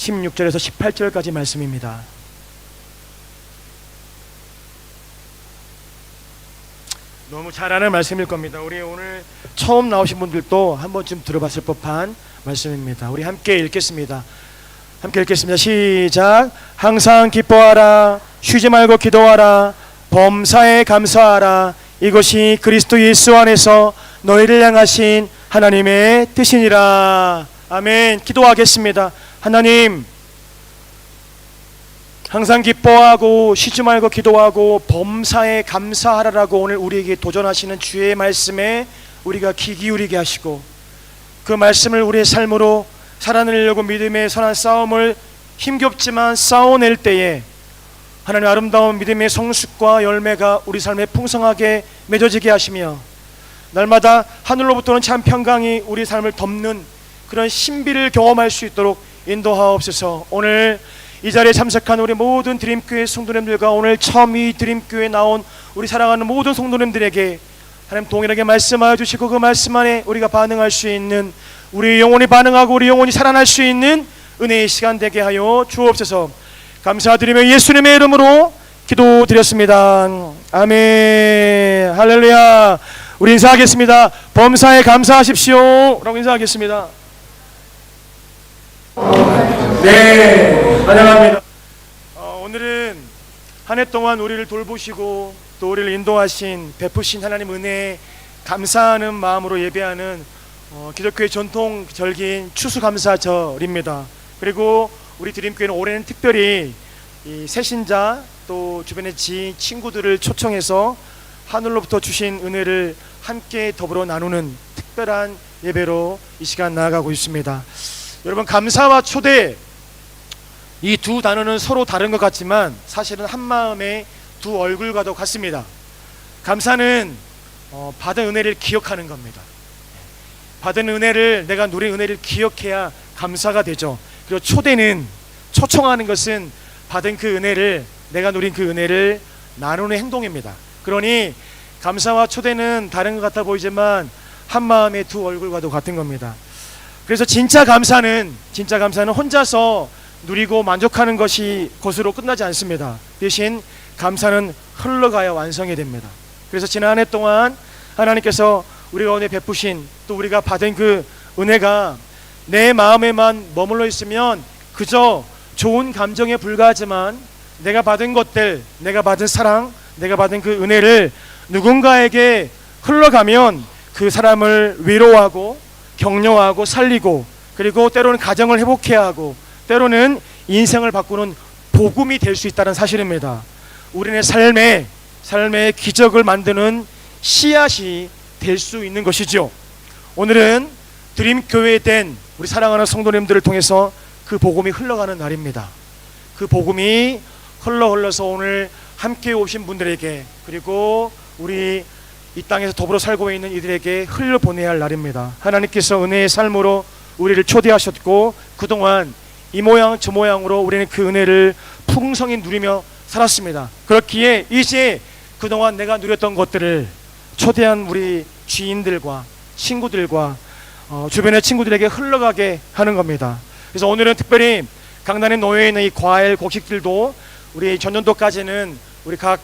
16절에서 18절까지 말씀입니다. 너무 잘 아는 말씀일 겁니다. 우리 오늘 처음 나오신 분들도 한 번쯤 들어봤을 법한 말씀입니다. 우리 함께 읽겠습니다. 함께 읽겠습니다. 시작. 항상 기뻐하라. 쉬지 말고 기도하라. 범사에 감사하라. 이것이 그리스도 예수 안에서 너희를 향하신 하나님의 뜻이니라. 아멘. 기도하겠습니다. 하나님, 항상 기뻐하고 쉬지 말고 기도하고 범사에 감사하라라고 오늘 우리에게 도전하시는 주의 말씀에 우리가 귀 기울이게 하시고, 그 말씀을 우리의 삶으로 살아내려고 믿음의 선한 싸움을 힘겹지만 싸워낼 때에 하나님 아름다운 믿음의 성숙과 열매가 우리 삶에 풍성하게 맺어지게 하시며, 날마다 하늘로부터는 참 평강이 우리 삶을 덮는 그런 신비를 경험할 수 있도록 인도하옵소서. 오늘 이 자리에 참석한 우리 모든 드림교회 성도님들과 오늘 처음 이 드림교회에 나온 우리 사랑하는 모든 성도님들에게 하나님 동일하게 말씀하여 주시고, 그 말씀 안에 우리가 반응할 수 있는, 우리 영혼이 반응하고 우리 영혼이 살아날 수 있는 은혜의 시간 되게 하여 주옵소서. 감사드리며 예수님의 이름으로 기도드렸습니다. 아멘. 할렐루야. 우리 인사하겠습니다. 범사에 감사하십시오 라고 인사하겠습니다. 네, 환영합니다. 오늘은 한 해 동안 우리를 돌보시고 또 우리를 인도하신 베푸신 하나님 은혜에 감사하는 마음으로 예배하는 기독교의 전통 절기인 추수감사절입니다. 그리고 우리 드림교회는 올해는 특별히 이 새신자 또 주변의 지인 친구들을 초청해서 하늘로부터 주신 은혜를 함께 더불어 나누는 특별한 예배로 이 시간 나아가고 있습니다. 여러분, 감사와 초대, 이 두 단어는 서로 다른 것 같지만 사실은 한 마음의 두 얼굴과도 같습니다. 감사는 받은 은혜를 기억하는 겁니다. 받은 은혜를, 내가 누린 은혜를 기억해야 감사가 되죠. 그리고 초대는, 초청하는 것은 받은 그 은혜를, 내가 누린 그 은혜를 나누는 행동입니다. 그러니 감사와 초대는 다른 것 같아 보이지만 한 마음의 두 얼굴과도 같은 겁니다. 그래서 진짜 감사는 혼자서 누리고 만족하는 것으로 끝나지 않습니다. 대신 감사는 흘러가야 완성이 됩니다. 그래서 지난 한 해 동안 하나님께서 우리가 오늘 베푸신, 또 우리가 받은 그 은혜가 내 마음에만 머물러 있으면 그저 좋은 감정에 불과하지만, 내가 받은 것들, 내가 받은 사랑, 내가 받은 그 은혜를 누군가에게 흘러가면 그 사람을 위로하고 격려하고 살리고, 그리고 때로는 가정을 회복해야 하고, 때로는 인생을 바꾸는 복음이 될 수 있다는 사실입니다. 우리의 삶의 기적을 만드는 씨앗이 될 수 있는 것이죠. 오늘은 드림교회에 된 우리 사랑하는 성도님들을 통해서 그 복음이 흘러가는 날입니다. 그 복음이 흘러서 오늘 함께 오신 분들에게, 그리고 우리 이 땅에서 더불어 살고 있는 이들에게 흘려보내야 할 날입니다. 하나님께서 은혜의 삶으로 우리를 초대하셨고, 그동안 이 모양 저 모양으로 우리는 그 은혜를 풍성히 누리며 살았습니다. 그렇기에 이제 그동안 내가 누렸던 것들을 초대한 우리 지인들과 친구들과 주변의 친구들에게 흘러가게 하는 겁니다. 그래서 오늘은 특별히 강단에 놓여 있는 이 과일 곡식들도 우리 전년도까지는 우리 각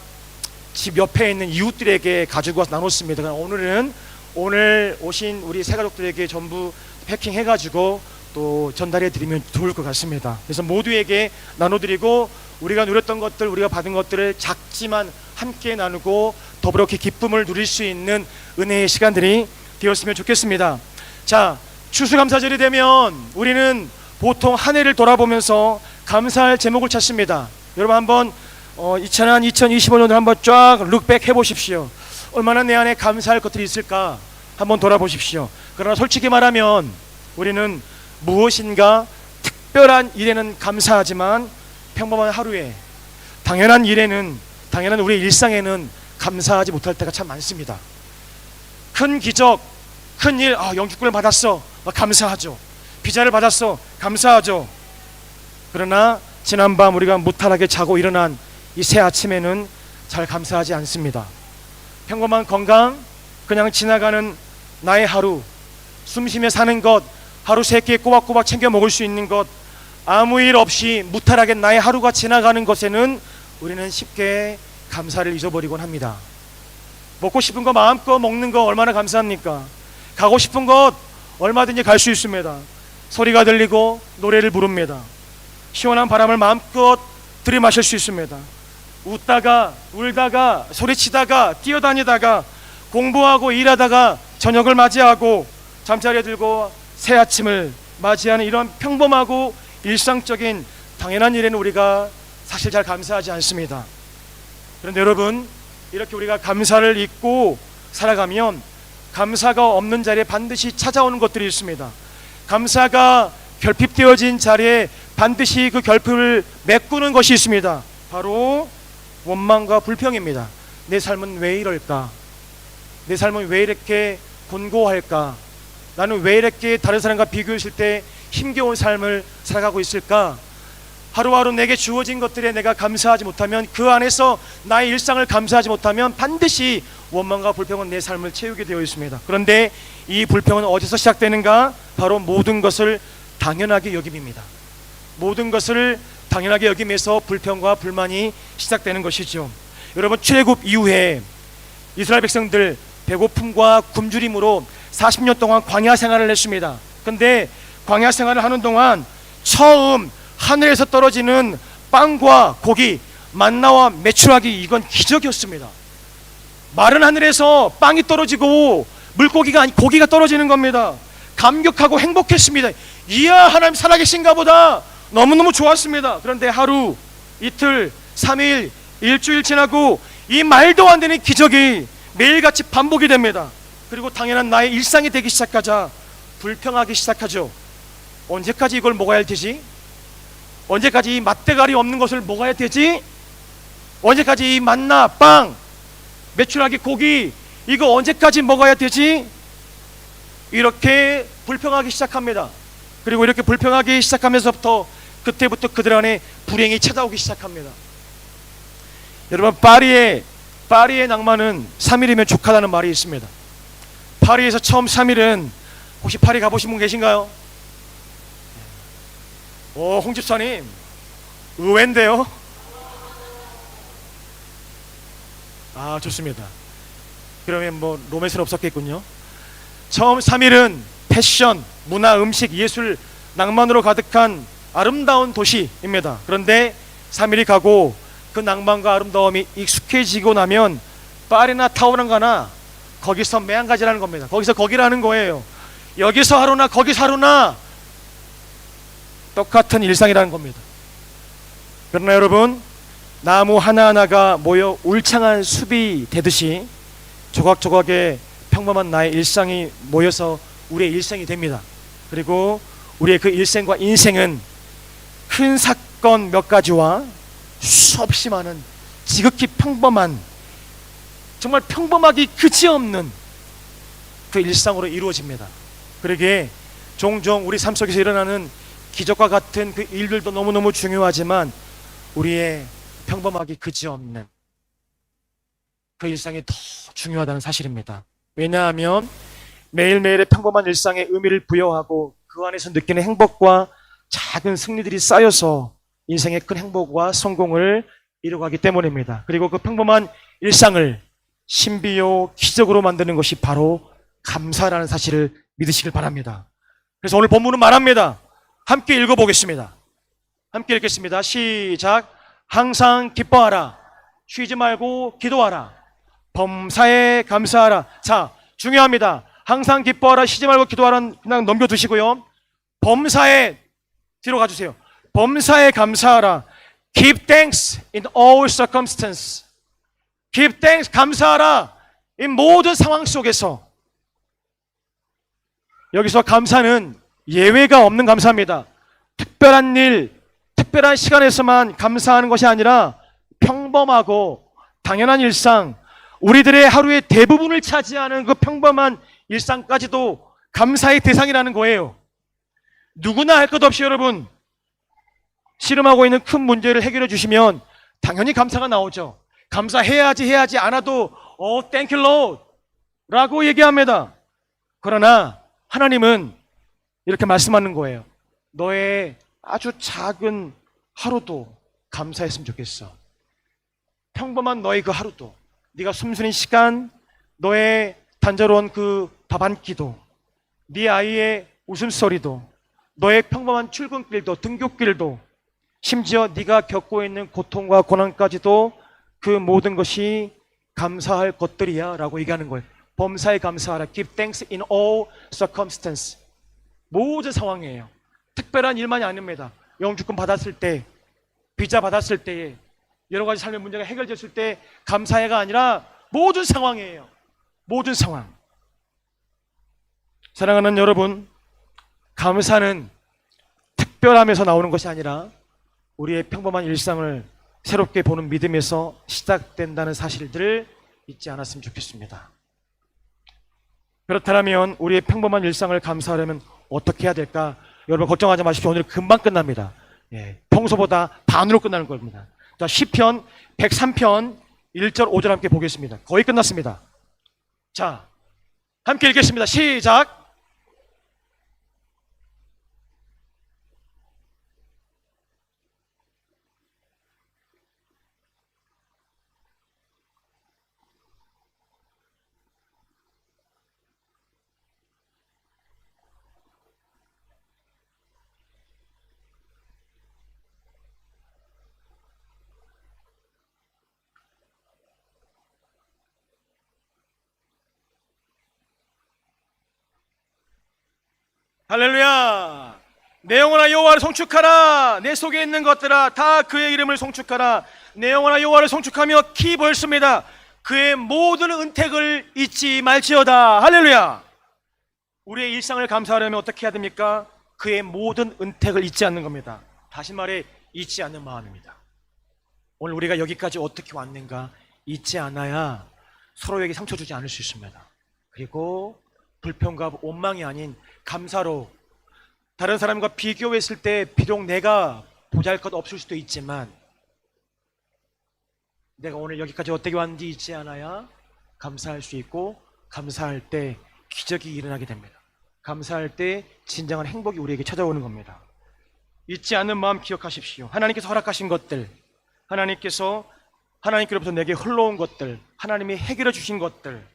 집 옆에 있는 이웃들에게 가지고 와서 나눴습니다. 오늘은 오늘 오신 우리 새가족들에게 전부 패킹해가지고 또 전달해 드리면 좋을 것 같습니다. 그래서 모두에게 나눠드리고, 우리가 누렸던 것들, 우리가 받은 것들을 작지만 함께 나누고 더불어 이렇게 기쁨을 누릴 수 있는 은혜의 시간들이 되었으면 좋겠습니다. 자, 추수감사절이 되면 우리는 보통 한 해를 돌아보면서 감사할 제목을 찾습니다. 여러분 한번 2025년을 한번 쫙 룩백 해보십시오. 얼마나 내 안에 감사할 것들이 있을까 한번 돌아보십시오. 그러나 솔직히 말하면 우리는 무엇인가 특별한 일에는 감사하지만 평범한 하루에, 당연한 일에는, 당연한 우리의 일상에는 감사하지 못할 때가 참 많습니다. 큰 기적, 큰 일, 영주권을 받았어, 감사하죠. 비자를 받았어, 감사하죠. 그러나 지난밤 우리가 무탈하게 자고 일어난 이 새 아침에는 잘 감사하지 않습니다. 평범한 건강, 그냥 지나가는 나의 하루, 숨쉬며 사는 것, 하루 세 끼 꼬박꼬박 챙겨 먹을 수 있는 것, 아무 일 없이 무탈하게 나의 하루가 지나가는 것에는 우리는 쉽게 감사를 잊어버리곤 합니다. 먹고 싶은 거 마음껏 먹는 거 얼마나 감사합니까? 가고 싶은 곳 얼마든지 갈 수 있습니다. 소리가 들리고 노래를 부릅니다. 시원한 바람을 마음껏 들이마실 수 있습니다. 웃다가 울다가 소리치다가 뛰어다니다가 공부하고 일하다가 저녁을 맞이하고 잠자리에 들고 새 아침을 맞이하는 이런 평범하고 일상적인 당연한 일에는 우리가 사실 잘 감사하지 않습니다. 그런데 여러분, 이렇게 우리가 감사를 잊고 살아가면 감사가 없는 자리에 반드시 찾아오는 것들이 있습니다. 감사가 결핍되어진 자리에 반드시 그 결핍을 메꾸는 것이 있습니다. 바로 원망과 불평입니다. 내 삶은 왜 이럴까? 내 삶은 왜 이렇게 곤고할까? 나는 왜 이렇게 다른 사람과 비교했을 때 힘겨운 삶을 살아가고 있을까? 하루하루 내게 주어진 것들에 내가 감사하지 못하면, 그 안에서 나의 일상을 감사하지 못하면 반드시 원망과 불평은 내 삶을 채우게 되어 있습니다. 그런데 이 불평은 어디서 시작되는가? 바로 모든 것을 당연하게 여김입니다. 모든 것을 당연하게 여김에서 불평과 불만이 시작되는 것이죠. 여러분, 출애굽 이후에 이스라엘 백성들 배고픔과 굶주림으로 40년 동안 광야 생활을 했습니다. 근데 광야 생활을 하는 동안 처음 하늘에서 떨어지는 빵과 고기, 만나와 메추라기, 이건 기적이었습니다. 마른 하늘에서 빵이 떨어지고 물고기가 아니 고기가 떨어지는 겁니다. 감격하고 행복했습니다. 이야, 하나님 살아계신가 보다. 너무너무 좋았습니다. 그런데 하루, 이틀, 3일, 일주일 지나고 이 말도 안 되는 기적이 매일같이 반복이 됩니다. 그리고 당연한 나의 일상이 되기 시작하자 불평하기 시작하죠. 언제까지 이걸 먹어야 되지? 언제까지 이 맛대가리 없는 것을 먹어야 되지? 언제까지 이 만나, 빵, 메추라기, 고기, 이거 언제까지 먹어야 되지? 이렇게 불평하기 시작합니다. 그리고 이렇게 불평하기 시작하면서부터 그때부터 그들 안에 불행이 찾아오기 시작합니다. 여러분, 파리의 낭만은 3일이면 족하다는 말이 있습니다. 파리에서 처음 3일은, 혹시 파리 가보신 분 계신가요? 오, 홍 집사님 의외인데요. 아, 좋습니다. 그러면 뭐 로맨스는 없었겠군요. 처음 3일은 패션, 문화, 음식, 예술, 낭만으로 가득한 아름다운 도시입니다. 그런데 3일이 가고 그 낭만과 아름다움이 익숙해지고 나면 파리나 타오랑가나 거기서 매한가지라는 겁니다. 거기서 거기라는 거예요. 여기서 하루나 거기서 하루나 똑같은 일상이라는 겁니다. 그러나 여러분, 나무 하나하나가 모여 울창한 숲이 되듯이 조각조각의 평범한 나의 일상이 모여서 우리의 일생이 됩니다. 그리고 우리의 그 일생과 인생은 큰 사건 몇 가지와 수없이 많은 지극히 평범한, 정말 평범하기 그지없는 그 일상으로 이루어집니다. 그러기에 종종 우리 삶 속에서 일어나는 기적과 같은 그 일들도 너무너무 중요하지만 우리의 평범하기 그지없는 그 일상이 더 중요하다는 사실입니다. 왜냐하면 매일매일의 평범한 일상에 의미를 부여하고 그 안에서 느끼는 행복과 작은 승리들이 쌓여서 인생의 큰 행복과 성공을 이루어가기 때문입니다. 그리고 그 평범한 일상을 신비요 기적으로 만드는 것이 바로 감사라는 사실을 믿으시길 바랍니다. 그래서 오늘 본문은 말합니다. 함께 읽어보겠습니다. 함께 읽겠습니다. 시작. 항상 기뻐하라. 쉬지 말고 기도하라. 범사에 감사하라. 자, 중요합니다. 항상 기뻐하라, 쉬지 말고 기도하라는 그냥 넘겨두시고요. 범사에, 뒤로 가주세요. 범사에 감사하라. Give thanks in all circumstances. Give thanks, 감사하라. 이 모든 상황 속에서. 여기서 감사는 예외가 없는 감사입니다. 특별한 일, 특별한 시간에서만 감사하는 것이 아니라 평범하고 당연한 일상, 우리들의 하루의 대부분을 차지하는 그 평범한 일상까지도 감사의 대상이라는 거예요. 누구나 할 것 없이 여러분, 씨름하고 있는 큰 문제를 해결해 주시면 당연히 감사가 나오죠. 감사해야지 않아도 thank you Lord 라고 얘기합니다. 그러나 하나님은 이렇게 말씀하는 거예요. 너의 아주 작은 하루도 감사했으면 좋겠어. 평범한 너의 그 하루도, 네가 숨쉬는 시간, 너의 단조로운 그 밥 한 끼도, 네 아이의 웃음소리도, 너의 평범한 출근길도, 등굣길도, 심지어 네가 겪고 있는 고통과 고난까지도 그 모든 것이 감사할 것들이야 라고 얘기하는 거예요. 범사에 감사하라. Give thanks in all circumstances. 모든 상황이에요. 특별한 일만이 아닙니다. 영주권 받았을 때, 비자 받았을 때, 여러 가지 삶의 문제가 해결됐을 때 감사해가 아니라 모든 상황이에요. 모든 상황. 사랑하는 여러분, 감사는 특별함에서 나오는 것이 아니라 우리의 평범한 일상을 새롭게 보는 믿음에서 시작된다는 사실들을 잊지 않았으면 좋겠습니다. 그렇다면 우리의 평범한 일상을 감사하려면 어떻게 해야 될까? 여러분 걱정하지 마십시오. 오늘 금방 끝납니다. 평소보다 반으로 끝나는 겁니다. 자, 시편 103편 1절 5절 함께 보겠습니다. 거의 끝났습니다. 자, 함께 읽겠습니다. 시작. 할렐루야. 내 영혼아 여호와를 송축하라. 내 속에 있는 것들아 다 그의 이름을 송축하라. 내 영혼아 여호와를 송축하며 키 벌습니다. 그의 모든 은택을 잊지 말지어다. 할렐루야. 우리의 일상을 감사하려면 어떻게 해야 됩니까? 그의 모든 은택을 잊지 않는 겁니다. 다시 말해 잊지 않는 마음입니다. 오늘 우리가 여기까지 어떻게 왔는가 잊지 않아야 서로에게 상처 주지 않을 수 있습니다. 그리고 불평과 원망이 아닌 감사로 다른 사람과 비교했을 때 비록 내가 보잘것 없을 수도 있지만 내가 오늘 여기까지 어떻게 왔는지 잊지 않아야 감사할 수 있고, 감사할 때 기적이 일어나게 됩니다. 감사할 때 진정한 행복이 우리에게 찾아오는 겁니다. 잊지 않는 마음 기억하십시오. 하나님께서 허락하신 것들, 하나님께로부터 내게 흘러온 것들, 하나님이 해결해 주신 것들,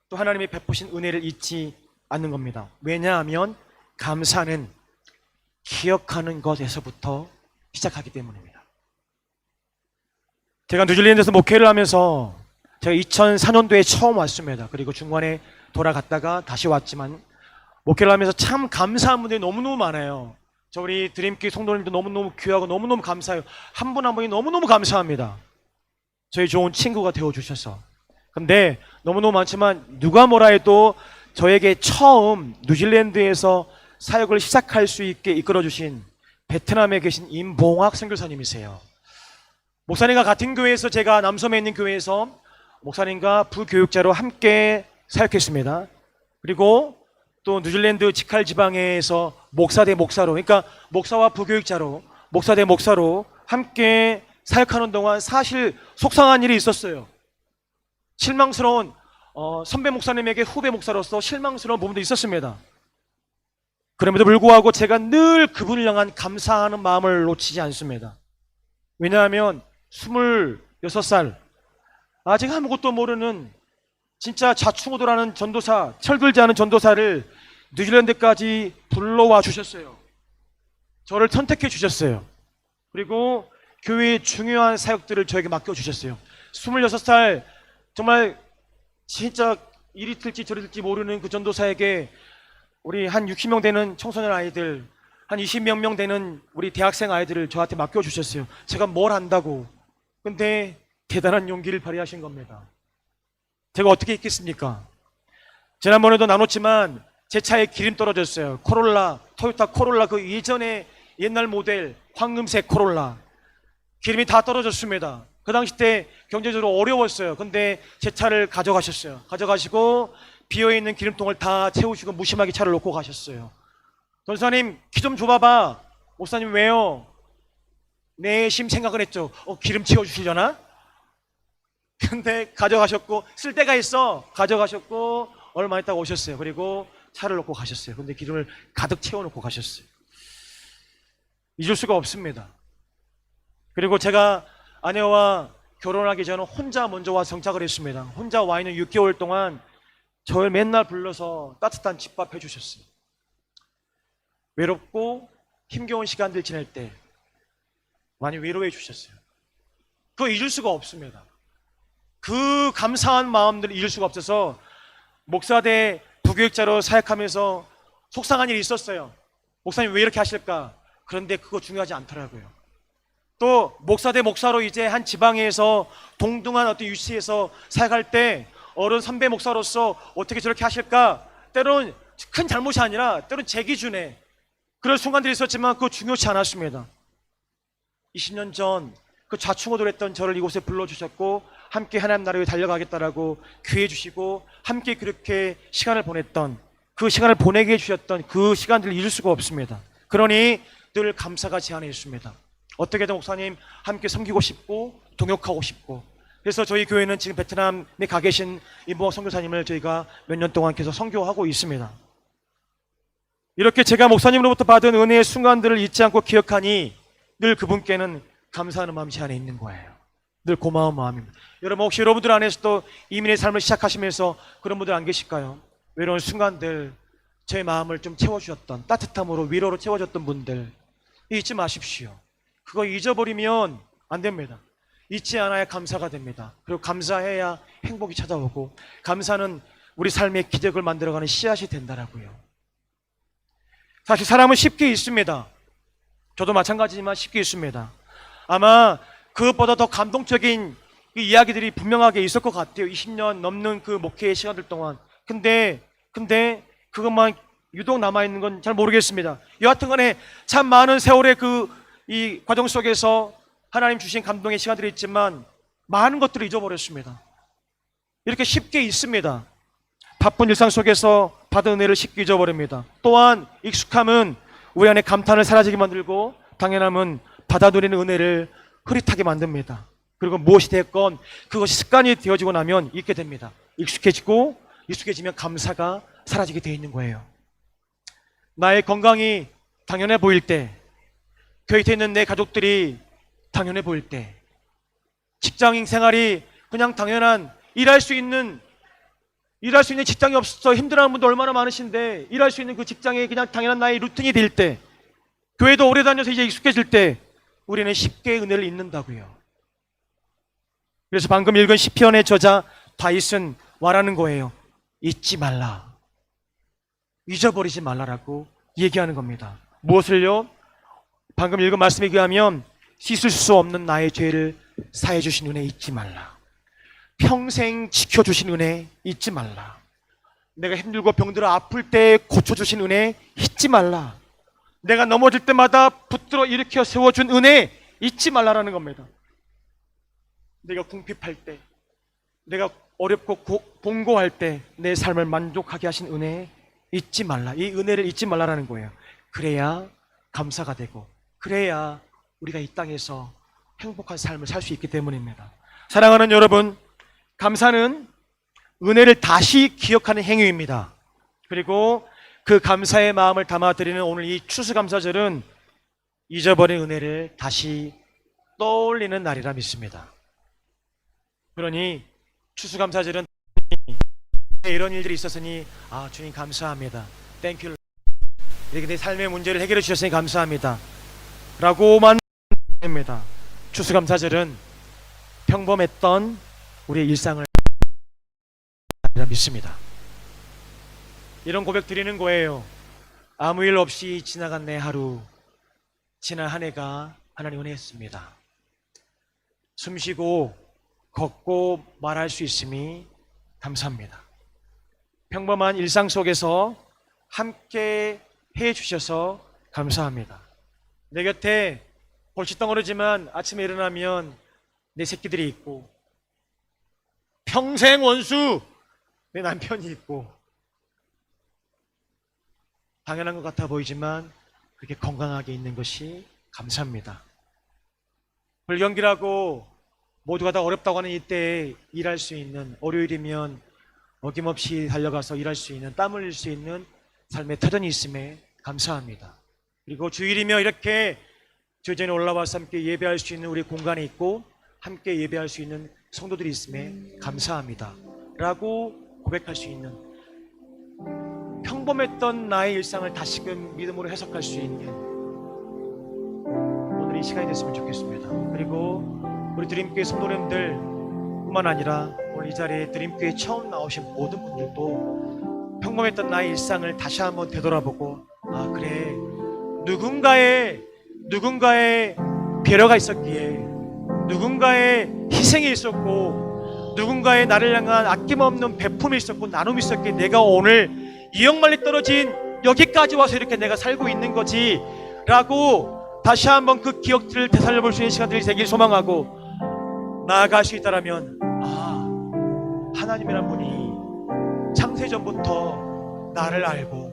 또 하나님이 베푸신 은혜를 잊지 않는 겁니다. 왜냐하면 감사는 기억하는 것에서부터 시작하기 때문입니다. 제가 뉴질랜드에서 목회를 하면서 제가 2004년도에 처음 왔습니다. 그리고 중간에 돌아갔다가 다시 왔지만 목회를 하면서 참 감사한 분들이 너무너무 많아요. 저 우리 드림키 성도님도 너무너무 귀하고 너무너무 감사해요. 한 분 한 분이 너무너무 감사합니다. 저희 좋은 친구가 되어주셔서. 근데 너무너무 많지만 누가 뭐라 해도 저에게 처음 뉴질랜드에서 사역을 시작할 수 있게 이끌어주신 베트남에 계신 임봉학 선교사님이세요. 목사님과 같은 교회에서, 제가 남섬에 있는 교회에서 목사님과 부교육자로 함께 사역했습니다. 그리고 또 뉴질랜드 지칼 지방에서 목사 대 목사로, 그러니까 목사와 부교육자로, 목사 대 목사로 함께 사역하는 동안 사실 속상한 일이 있었어요. 실망스러운 선배 목사님에게 후배 목사로서 실망스러운 부분도 있었습니다. 그럼에도 불구하고 제가 늘 그분을 향한 감사하는 마음을 놓치지 않습니다. 왜냐하면 26살 아직 아무것도 모르는 진짜 자충우돌하는 전도사, 철들지 않은 전도사를 뉴질랜드까지 불러와 주셨어요. 저를 선택해 주셨어요. 그리고 교회의 중요한 사역들을 저에게 맡겨주셨어요. 26살 정말 진짜 이리 틀지 저리 틀지 모르는 그 전도사에게 우리 한 60명 되는 청소년 아이들, 한 20몇 명 되는 우리 대학생 아이들을 저한테 맡겨주셨어요. 제가 뭘 안다고. 근데 대단한 용기를 발휘하신 겁니다. 제가 어떻게 있겠습니까? 지난번에도 나눴지만 제 차에 기름 떨어졌어요. 코롤라, 토요타 코롤라, 그 예전에 옛날 모델 황금색 코롤라. 기름이 다 떨어졌습니다. 그 당시 때 경제적으로 어려웠어요. 근데 제 차를 가져가셨어요. 가져가시고 비어있는 기름통을 다 채우시고 무심하게 차를 놓고 가셨어요. 전사님, 키 좀 줘봐봐. 목사님, 왜요? 내심 생각을 했죠. 기름 채워주시려나? 근데 가져가셨고, 쓸 데가 있어. 가져가셨고 얼마 있다가 오셨어요. 그리고 차를 놓고 가셨어요. 근데 기름을 가득 채워놓고 가셨어요. 잊을 수가 없습니다. 그리고 제가 아내와 결혼하기 전에 혼자 먼저 와 정착을 했습니다. 혼자 와 있는 6개월 동안 저를 맨날 불러서 따뜻한 집밥 해주셨어요. 외롭고 힘겨운 시간들 지낼 때 많이 위로해 주셨어요. 그거 잊을 수가 없습니다. 그 감사한 마음들을 잊을 수가 없어서 목사대 부교육자로 사역하면서 속상한 일이 있었어요. 목사님 왜 이렇게 하실까? 그런데 그거 중요하지 않더라고요. 또 목사대 목사로 이제 한 지방에서 동등한 어떤 위치에서 사역할 때 어른 선배 목사로서 어떻게 저렇게 하실까? 때로는 큰 잘못이 아니라 때로는 제 기준에 그런 순간들이 있었지만 그거 중요치 않았습니다. 20년 전 그 좌충우돌했던 저를 이곳에 불러주셨고 함께 하나님 나라에 달려가겠다라고 기회 주시고 함께 그렇게 시간을 보냈던 그 시간을 보내게 해주셨던 그 시간들을 잊을 수가 없습니다. 그러니 늘 감사가 제 안에 있습니다. 어떻게든 목사님 함께 섬기고 싶고 동역하고 싶고 그래서 저희 교회는 지금 베트남에 가 계신 임봉학 선교사님을 저희가 몇 년 동안 계속 선교하고 있습니다. 이렇게 제가 목사님으로부터 받은 은혜의 순간들을 잊지 않고 기억하니 늘 그분께는 감사하는 마음이 제 안에 있는 거예요. 늘 고마운 마음입니다. 여러분 혹시 여러분들 안에서도 이민의 삶을 시작하시면서 그런 분들 안 계실까요? 외로운 순간들 제 마음을 좀 채워주셨던 따뜻함으로 위로로 채워줬던 분들 잊지 마십시오. 그거 잊어버리면 안 됩니다. 잊지 않아야 감사가 됩니다. 그리고 감사해야 행복이 찾아오고 감사는 우리 삶의 기적을 만들어가는 씨앗이 된다라고요. 사실 사람은 쉽게 잊습니다. 저도 마찬가지지만 쉽게 잊습니다. 아마 그것보다 더 감동적인 이야기들이 분명하게 있을 것 같아요. 20년 넘는 그 목회의 시간들 동안. 근데 그것만 유독 남아있는 건 잘 모르겠습니다. 여하튼 간에 참 많은 세월의 이 과정 속에서 하나님 주신 감동의 시간들이 있지만 많은 것들을 잊어버렸습니다. 이렇게 쉽게 잊습니다. 바쁜 일상 속에서 받은 은혜를 쉽게 잊어버립니다. 또한 익숙함은 우리 안에 감탄을 사라지게 만들고 당연함은 받아들이는 은혜를 흐릿하게 만듭니다. 그리고 무엇이 됐건 그것이 습관이 되어지고 나면 잊게 됩니다. 익숙해지면 감사가 사라지게 되어 있는 거예요. 나의 건강이 당연해 보일 때, 곁에 있는 내 가족들이 당연해 보일 때, 직장인 생활이 그냥 당연한 일할 수 있는 직장이 없어서 힘들어하는 분도 얼마나 많으신데 일할 수 있는 그 직장이 그냥 당연한 나의 루틴이 될 때, 교회도 오래 다녀서 이제 익숙해질 때 우리는 쉽게 은혜를 잊는다고요. 그래서 방금 읽은 시편의 저자 다윗은 말하는 거예요. 잊지 말라. 잊어버리지 말라라고 얘기하는 겁니다. 무엇을요? 방금 읽은 말씀에 의하면 씻을 수 없는 나의 죄를 사해 주신 은혜 잊지 말라. 평생 지켜주신 은혜 잊지 말라. 내가 힘들고 병들어 아플 때 고쳐주신 은혜 잊지 말라. 내가 넘어질 때마다 붙들어 일으켜 세워준 은혜 잊지 말라라는 겁니다. 내가 궁핍할 때, 내가 어렵고 봉고할 때 내 삶을 만족하게 하신 은혜 잊지 말라. 이 은혜를 잊지 말라라는 거예요. 그래야 감사가 되고 그래야 우리가 이 땅에서 행복한 삶을 살 수 있기 때문입니다. 사랑하는 여러분, 감사는 은혜를 다시 기억하는 행위입니다. 그리고 그 감사의 마음을 담아드리는 오늘 이 추수감사절은 잊어버린 은혜를 다시 떠올리는 날이라 믿습니다. 그러니 추수감사절은 이런 일들이 있었으니 주님 감사합니다. 땡큐. 이렇게 내 삶의 문제를 해결해 주셨으니 감사합니다. 라고만 합니다. 추수감사절은 평범했던 우리의 일상을 믿습니다. 이런 고백 드리는 거예요. 아무 일 없이 지나간 내 하루, 지난 한 해가 하나님 은혜였습니다. 숨쉬고 걷고 말할 수 있음이 감사합니다. 평범한 일상 속에서 함께 해 주셔서 감사합니다. 내 곁에 벌칫덩어리지만 아침에 일어나면 내 새끼들이 있고 평생 원수 내 남편이 있고 당연한 것 같아 보이지만 그렇게 건강하게 있는 것이 감사합니다. 불경기라고 모두가 다 어렵다고 하는 이때에 일할 수 있는, 월요일이면 어김없이 달려가서 일할 수 있는, 땀 흘릴 수 있는 삶의 터전이 있음에 감사합니다. 그리고 주일이며 이렇게 주전에 올라와서 함께 예배할 수 있는 우리 공간이 있고 함께 예배할 수 있는 성도들이 있음에 감사합니다 라고 고백할 수 있는, 평범했던 나의 일상을 다시금 믿음으로 해석할 수 있는 오늘 이 시간이 됐으면 좋겠습니다. 그리고 우리 드림교회 성도님들 뿐만 아니라 오늘 이 자리에 드림교회 처음 나오신 모든 분들도 평범했던 나의 일상을 다시 한번 되돌아보고, 아 그래, 누군가의 배려가 있었기에, 누군가의 희생이 있었고, 누군가의 나를 향한 아낌없는 베품이 있었고 나눔이 있었기에 내가 오늘 이역만리 떨어진 여기까지 와서 이렇게 내가 살고 있는 거지 라고 다시 한번 그 기억들을 되살려볼 수 있는 시간들이 되길 소망하고 나아갈 수 있다면, 하나님이란 분이 창세전부터 나를 알고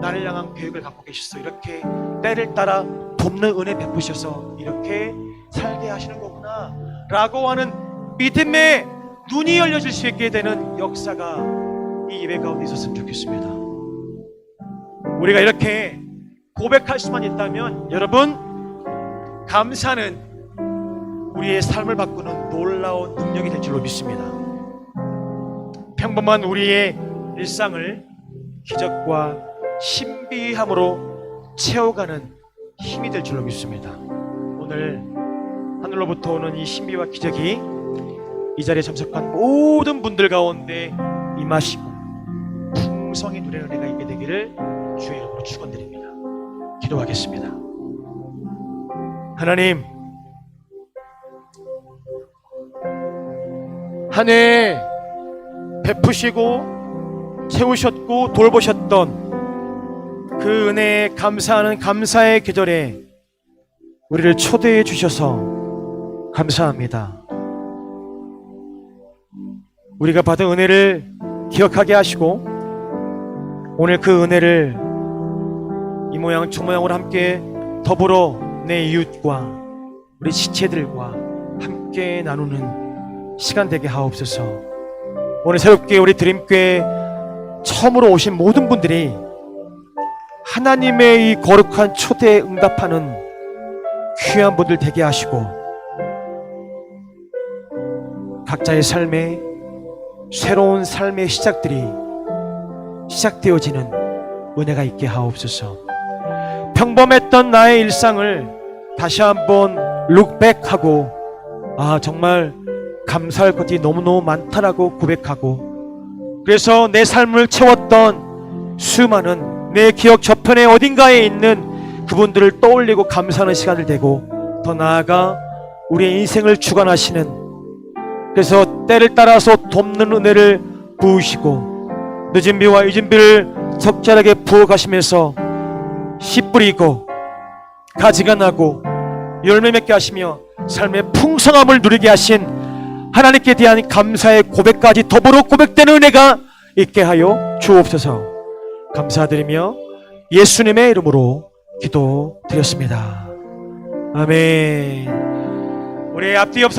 나를 향한 계획을 갖고 계셨어, 이렇게 때를 따라 돕는 은혜 베푸셔서 이렇게 살게 하시는 거구나 라고 하는 믿음의 눈이 열려질 수 있게 되는 역사가 이 예배 가운데 있었으면 좋겠습니다. 우리가 이렇게 고백할 수만 있다면 여러분, 감사는 우리의 삶을 바꾸는 놀라운 능력이 될 줄로 믿습니다. 평범한 우리의 일상을 기적과 신비함으로 채워가는 힘이 될 줄로 믿습니다. 오늘 하늘로부터 오는 이 신비와 기적이 이 자리에 참석한 모든 분들 가운데 임하시고 풍성히 누리는 은혜가 있게 되기를 주의 이름으로 축원드립니다. 기도하겠습니다. 하나님, 한 해 베푸시고 채우셨고 돌보셨던 그 은혜에 감사하는 감사의 계절에 우리를 초대해 주셔서 감사합니다. 우리가 받은 은혜를 기억하게 하시고 오늘 그 은혜를 이 모양 저 모양으로 함께 더불어 내 이웃과 우리 지체들과 함께 나누는 시간 되게 하옵소서. 오늘 새롭게 우리 드림교회 처음으로 오신 모든 분들이 하나님의 이 거룩한 초대에 응답하는 귀한 분들 되게 하시고 각자의 삶에 새로운 삶의 시작들이 시작되어지는 은혜가 있게 하옵소서. 평범했던 나의 일상을 다시 한번 룩백하고 정말 감사할 것이 너무너무 많다라고 고백하고, 그래서 내 삶을 채웠던 수많은 내 기억 저편에 어딘가에 있는 그분들을 떠올리고 감사하는 시간을 되고, 더 나아가 우리의 인생을 주관하시는, 그래서 때를 따라서 돕는 은혜를 부으시고 늦은 비와 잊은 비를 적절하게 부어가시면서 씨 뿌리고 가지가 나고 열매 맺게 하시며 삶의 풍성함을 누리게 하신 하나님께 대한 감사의 고백까지 더불어 고백되는 은혜가 있게 하여 주옵소서. 감사드리며 예수님의 이름으로 기도드렸습니다. 아멘. 우리 앞뒤 옆